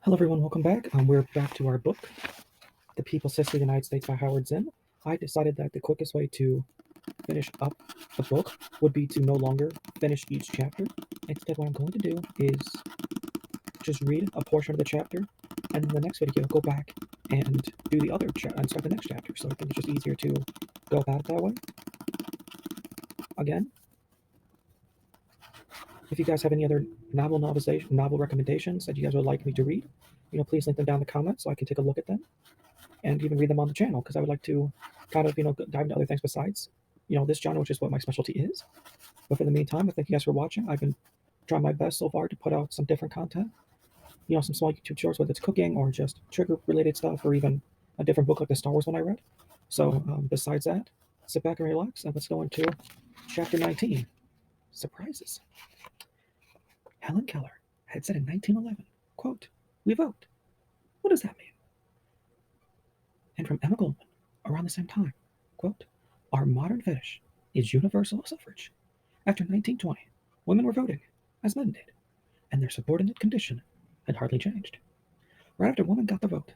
Hello, everyone. Welcome back. We're back to our book, The People's History of the United States by Howard Zinn. I decided that the quickest way to finish up the book would be to no longer finish each chapter. Instead, what I'm going to do is just read a portion of the chapter, and in the next video, go back and do the other chapter and start the next chapter. So I think it's just easier to go about it that way. Again, if you guys have any other novel recommendations that you guys would like me to read, please link them down in the comments so I can take a look at them and even read them on the channel, because I would like to kind of dive into other things besides this genre, which is what my specialty is. But for the meantime, I thank you guys for watching. I've been trying my best so far to put out some different content, some small YouTube shorts, whether it's cooking or just trigger related stuff, or even a different book like the Star Wars one I read. So besides that, sit back and relax, and let's go into chapter 19, surprises. Helen Keller had said in 1911, quote, "We vote. What does that mean?" And from Emma Goldman, around the same time, quote, "Our modern fetish is universal suffrage. After 1920, women were voting, as men did, and their subordinate condition had hardly changed. Right after women got the vote,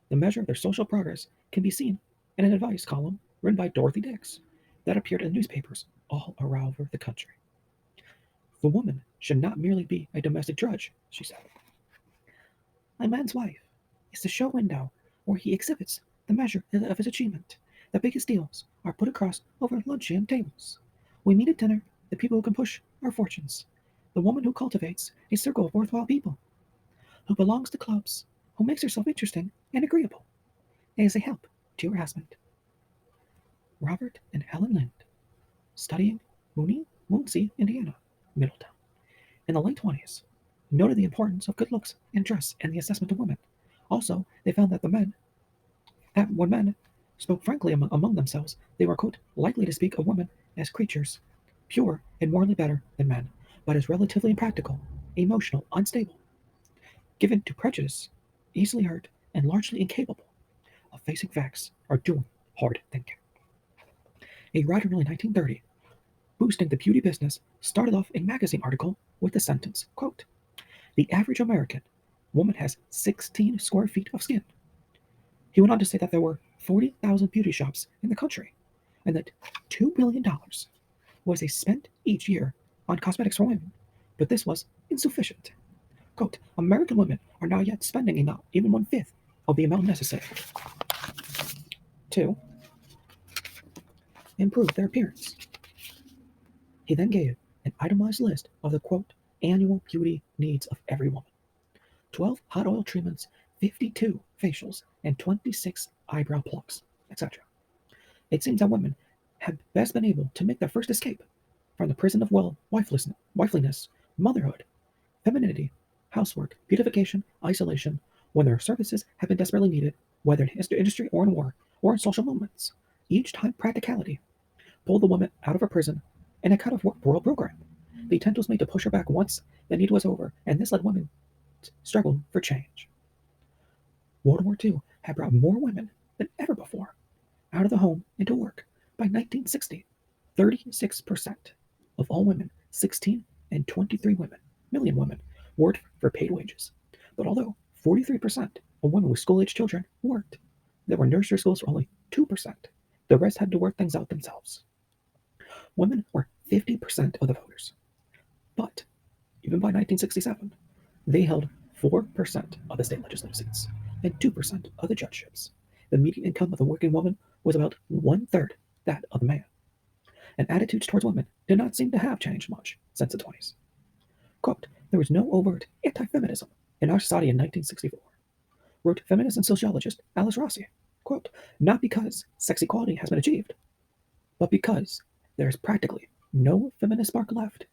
the measure of their social progress can be seen in an advice column written by Dorothy Dix that appeared in newspapers all around the country. The woman should not merely be a domestic drudge, she said. A man's wife is the show window where he exhibits the measure of his achievement. The biggest deals are put across over luncheon tables. We meet at dinner the people who can push our fortunes. The woman who cultivates a circle of worthwhile people, who belongs to clubs, who makes herself interesting and agreeable, and is a help to your husband." Robert and Helen Lind, studying Moonsea, Indiana, Middletown, in the late 20s, noted the importance of good looks and dress in the assessment of women. Also, they found that when men spoke frankly among themselves, they were, quote, "likely to speak of women as creatures, pure and morally better than men, but as relatively impractical, emotional, unstable, given to prejudice, easily hurt, and largely incapable of facing facts or doing hard thinking." A writer in early 1930, boosting the beauty business, started off a magazine article with the sentence, quote, "The average American woman has 16 square feet of skin." He went on to say that there were 40,000 beauty shops in the country, and that $2 billion was spent each year on cosmetics for women, but this was insufficient. Quote, "American women are not yet spending enough, even 1/5 of the amount necessary to improve their appearance." He then gave an itemized list of the, quote, "annual beauty needs of every woman: 12 hot oil treatments, 52 facials, and 26 eyebrow plucks, etc. It seems that women have best been able to make their first escape from the prison of wifeliness, motherhood, femininity, housework, beautification, isolation, when their services have been desperately needed, whether in industry or in war, or in social movements. Each time practicality pulled the woman out of her prison in a kind of world program. The attempt was made to push her back once the need was over, and this led women to struggle for change. World War II had brought more women than ever before out of the home into work. By 1960, 36% of all women, 16 and 23 million women, worked for paid wages. But although 43% of women with school-age children worked, there were nursery schools for only 2%. The rest had to work things out themselves. Women were 50% of the voters. But even by 1967, they held 4% of the state legislative seats and 2% of the judgeships. The median income of the working woman was about 1/3 that of the man. And attitudes towards women did not seem to have changed much since the 20s. Quote, "There was no overt anti-feminism in our society in 1964, wrote feminist and sociologist Alice Rossi. Quote, "Not because sex equality has been achieved, but because there is practically no feminist spark left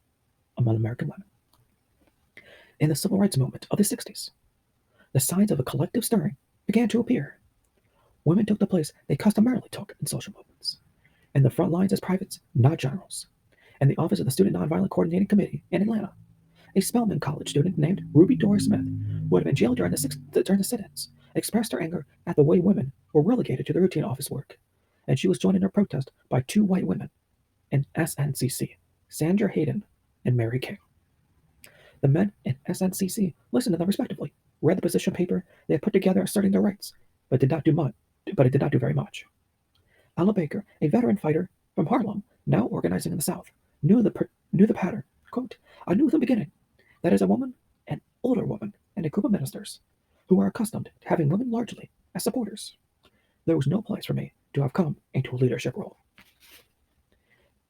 among American women." In the civil rights movement of the 60s, the signs of a collective stirring began to appear. Women took the place they customarily took in social movements, in the front lines as privates, not generals. In the office of the Student Nonviolent Coordinating Committee in Atlanta, a Spelman College student named Ruby Doris Smith, who had been jailed during the sit-ins, expressed her anger at the way women were relegated to the routine office work, and she was joined in her protest by 2 white women in SNCC, Sandra Hayden and Mary King. The men in SNCC listened to them respectively, read the position paper they had put together asserting their rights, but did not do much. But it did not do very much. Ella Baker, a veteran fighter from Harlem, now organizing in the South, knew the pattern. Quote, I knew from the beginning that as a woman, an older woman, and a group of ministers who are accustomed to having women largely as supporters, there was no place for me to have come into a leadership role.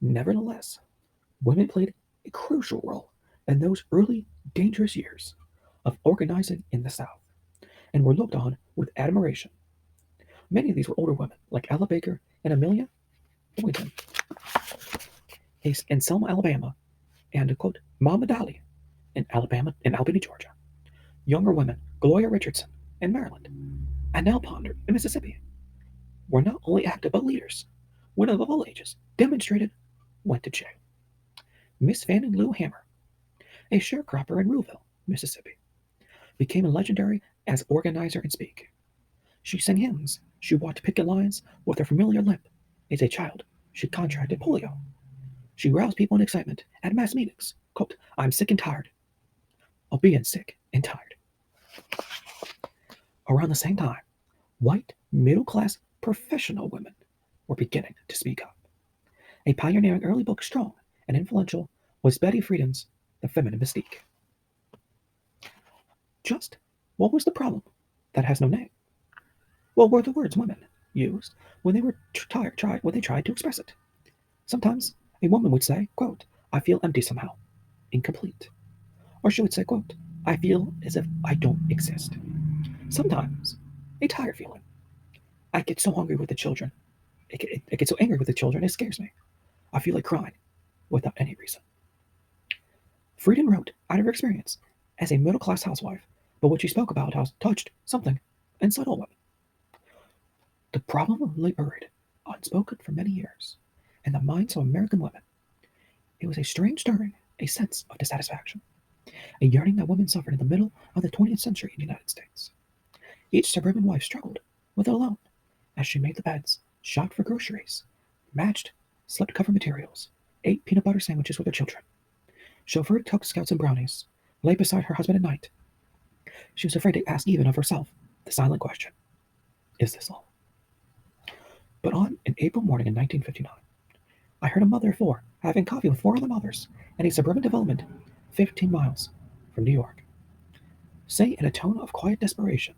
Nevertheless, women played a crucial role in those early, dangerous years of organizing in the South and were looked on with admiration. Many of these were older women, like Ella Baker and Amelia Boynton in Selma, Alabama, and, quote, Mama Dolly in Albany, Georgia. Younger women, Gloria Richardson in Maryland, and Nell Ponder in Mississippi, were not only active but leaders. Women of all ages demonstrated, went to jail. Miss Fanning Lou Hammer, a sharecropper in Rouville, Mississippi, became legendary as organizer and speak. She sang hymns. She walked picket lines with her familiar limp. As a child, she contracted polio. She roused people in excitement at mass meetings. Quote, I'm sick and tired of being sick and tired. Around the same time, white, middle-class, professional women were beginning to speak up. A pioneering early book, strong and influential, was Betty Friedan's The Feminine Mystique. Just what was the problem that has no name? What were the words women used when they were when they tried to express it? Sometimes a woman would say, quote, I feel empty somehow, incomplete. Or she would say, quote, I feel as if I don't exist. Sometimes a tired feeling. I get so hungry with the children. I get so angry with the children, it scares me. I feel like crying without any reason. Friedan wrote out of her experience as a middle-class housewife, but what she spoke about has touched something inside all women. The problem lay buried, unspoken for many years, in the minds of American women. It was a strange stirring, a sense of dissatisfaction, a yearning that women suffered in the middle of the 20th century in the United States. Each suburban wife struggled with it alone as she made the beds, shopped for groceries, matched slip-cover materials, ate peanut butter sandwiches with her children, chauffeured Cub Scouts and brownies, lay beside her husband at night. She was afraid to ask even of herself the silent question, is this all? But on an April morning in 1959, I heard a mother of four having coffee with four other mothers in a suburban development 15 miles from New York say in a tone of quiet desperation,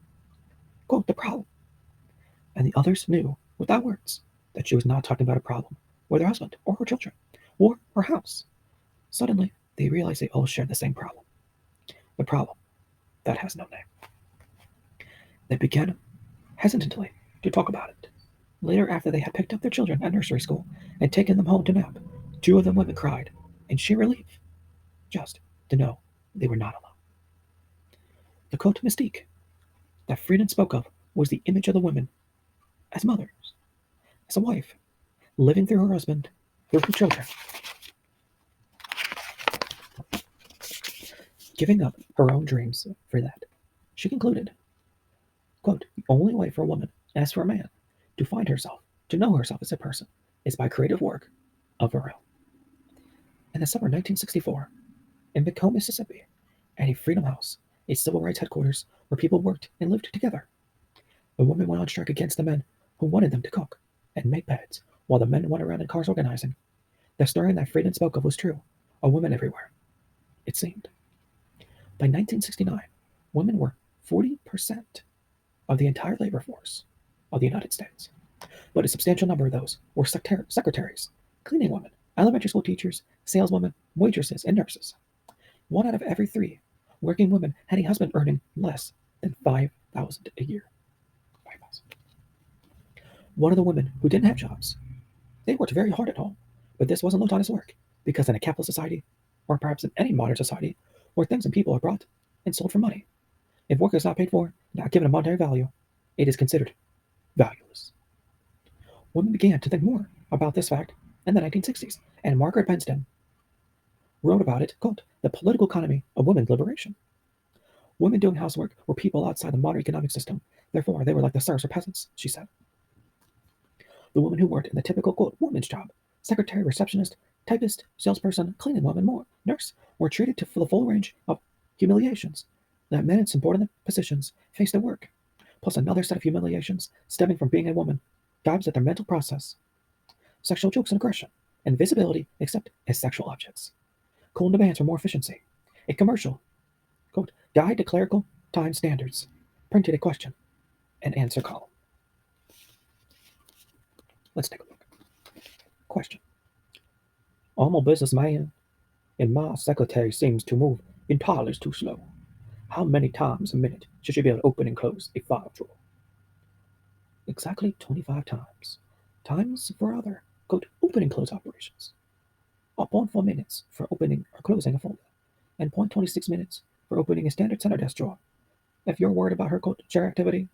quote, the problem. And the others knew, without words, that she was not talking about a problem with her husband or her children or her house. Suddenly, they realized they all shared the same problem. The problem that has no name. They began hesitantly to talk about it. Later, after they had picked up their children at nursery school and taken them home to nap, two of the women cried in sheer relief, just to know they were not alone. The quote mystique that Friedan spoke of was the image of the women as mothers, as a wife, living through her husband, through her children, giving up her own dreams for that. She concluded, quote, the only way for a woman, as for a man, to find herself, to know herself as a person, is by creative work of her own. In the summer of 1964, in Macomb, Mississippi, at a Freedom House, a civil rights headquarters where people worked and lived together, the women went on strike against the men who wanted them to cook and make beds while the men went around in cars organizing. The story that Friedan spoke of was true, a woman everywhere, it seemed. By 1969, women were 40% of the entire labor force of the United States, but a substantial number of those were secretaries, cleaning women, elementary school teachers, saleswomen, waitresses, and nurses. 1 out of every 3 working women had a husband earning less than $5,000 a year. 5,000. One of the women who didn't have jobs, they worked very hard at home, but this wasn't looked on as work, because in a capitalist society, or perhaps in any modern society, where things and people are bought and sold for money, if work is not paid for, not given a monetary value, it is considered valueless. Women began to think more about this fact in the 1960s, and Margaret Benston wrote about it called The Political Economy of Women's Liberation. Women doing housework were people outside the modern economic system, therefore they were like the serfs or peasants, she said. The women who worked in the typical, quote, woman's job, secretary, receptionist, typist, salesperson, cleaning woman, more nurse were treated for the full range of humiliations that men in subordinate positions faced at work, plus another set of humiliations stemming from being a woman, dives at their mental process, sexual jokes and aggression, and visibility except as sexual objects. Cool demands for more efficiency. A commercial, quote, guide to clerical time standards, printed a question and answer column. Let's take a look. Question. I'm a businessman, and my secretary seems to move entirely too slow. How many times a minute should she be able to open and close a file drawer? Exactly 25 times. Times for other, quote, open and close operations. Or 0.4 minutes for opening or closing a folder, and 0.26 minutes for opening a standard center desk drawer. If you're worried about her, quote, chair activity,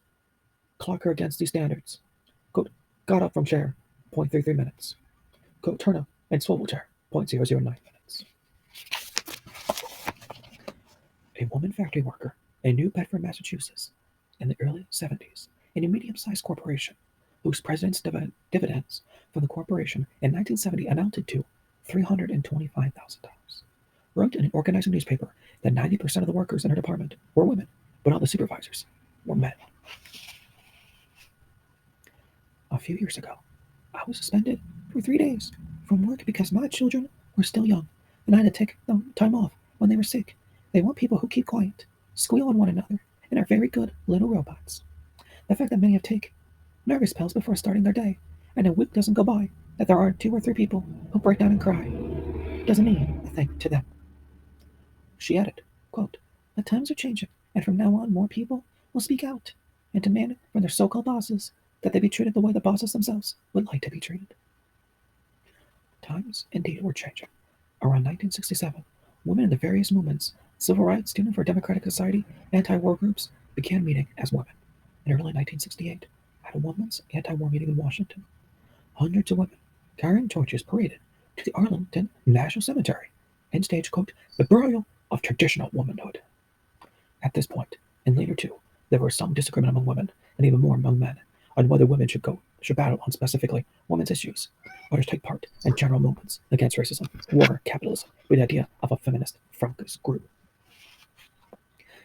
clock her against these standards. Quote, got up from chair, 0.33 minutes. Quote, turn up and swivel chair, 0.009 minutes. A woman factory worker in New Bedford, Massachusetts, in the early 70s, in a medium-sized corporation whose president's dividends from the corporation in 1970 amounted to $325,000, wrote in an organizing newspaper that 90% of the workers in her department were women, but all the supervisors were men. A few years ago, I was suspended for 3 days from work because my children were still young, and I had to take time off when they were sick. They want people who keep quiet, squeal on one another, and are very good little robots. The fact that many have take nervous pills before starting their day, and a week doesn't go by that there aren't 2 or 3 people who break down and cry, doesn't mean a thing to them. She added, quote, the times are changing, and from now on more people will speak out and demand from their so-called bosses that they be treated the way the bosses themselves would like to be treated. Times indeed were changing. Around 1967, women in the various movements, civil rights, student for a democratic society, anti-war groups, began meeting as women. In early 1968, at a women's anti-war meeting in Washington, hundreds of women carrying torches paraded to the Arlington National Cemetery and staged, quote, the burial of traditional womanhood. At this point, and later too, there was some disagreement among women, and even more among men, on whether women should battle on specifically women's issues, or to take part in general movements against racism, war, capitalism, with the idea of a feminist fracas grew.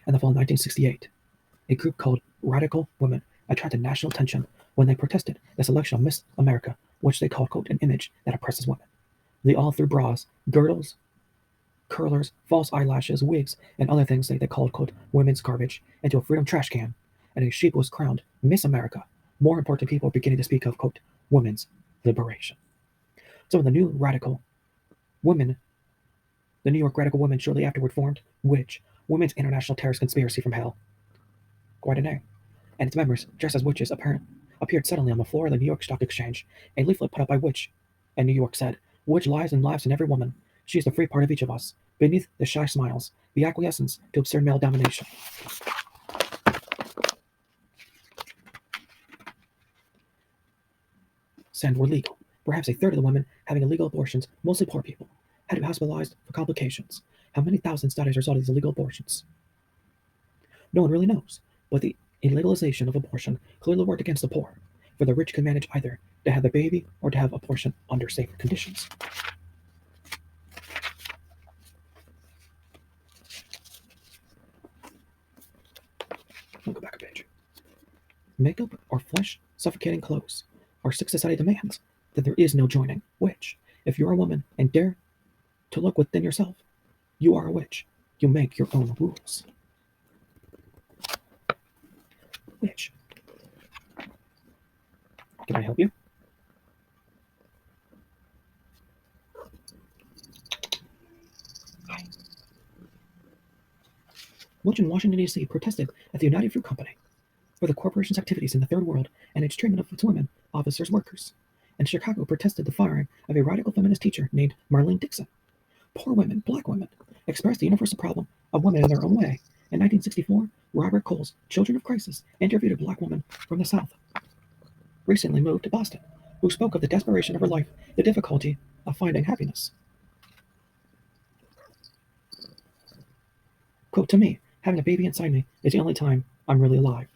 In the fall of 1968, a group called Radical Women attracted national attention when they protested the selection of Miss America, which they called, quote, an image that oppresses women. They all threw bras, girdles, curlers, false eyelashes, wigs, and other things they called, quote, women's garbage, into a freedom trash can, and a sheep was crowned Miss America. More important people were beginning to speak of, quote, women's liberation. So the New York Radical Women shortly afterward formed, which Women's International Terrorist Conspiracy from Hell, quite a name, and its members, dressed as witches, appeared suddenly on the floor of the New York Stock Exchange. A leaflet put up by Witch in New York said, Witch lies and laughs in every woman. She is the free part of each of us. Beneath the shy smiles, the acquiescence to absurd male domination. Sand were legal. Perhaps a third of the women having illegal abortions, mostly poor people, had to be hospitalized for complications. How many thousands died as a result of these illegal abortions? No one really knows, but the illegalization of abortion clearly worked against the poor, for the rich could manage either to have the baby or to have abortion under safer conditions. I'll go back a page. Makeup or flesh suffocating clothes are sick society demands that there is no joining, which, if you're a woman and dare to look within yourself, you are a witch. You make your own rules. Witch. Can I help you? Witch in Washington, D.C. protested at the United Fruit Company for the corporation's activities in the Third World and its treatment of its women, officers, workers. And Chicago protested the firing of a radical feminist teacher named Marlene Dixon. Poor women, black women, expressed the universal problem of women in their own way. In 1964, Robert Cole's Children of Crisis interviewed a black woman from the South, recently moved to Boston, who spoke of the desperation of her life, the difficulty of finding happiness. Quote, to me, having a baby inside me is the only time I'm really alive.